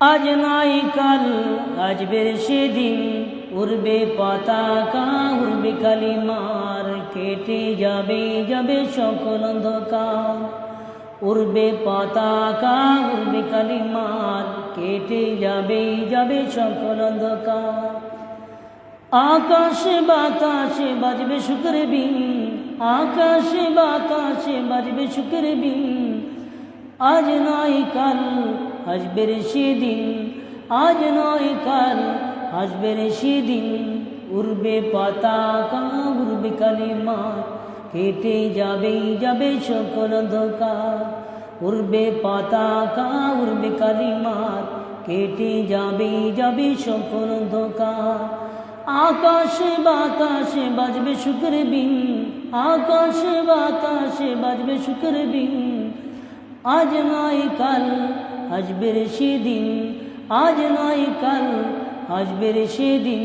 আজ নাই কাল আসবে সেদিন, উড়বে পতাকা উড়বে কালিমার, কেটে যাবে যাবে সকল অন্ধকার। উড়বে পতাকা উড়বে কালিমার, কেটে যাবে যাবে সকল অন্ধকার। আকাশে বাতাসে বাজবে শুকর বিন, আকাশে বাতাসে বাজবে শুকর বিন। আজ নয় কাল আসবে সেদিন, আজ নয় কাল আসবে সেদিন, উড়বে পতাকা উড়বে কালিমার, কেটে যাবে যাবে সকল অন্ধকার। উড়বে পতাকা উড়বে কালিমার, কেটে যাবে যাবে সকল অন্ধকার। আকাশে বাতাসে বাজবে শুকর বিন, আকাশে বাতাসে বাজবে শুকর বিন। আজ নয় কাল আসবে সেদিন, আজ নয় কাল আসবে সেদিন।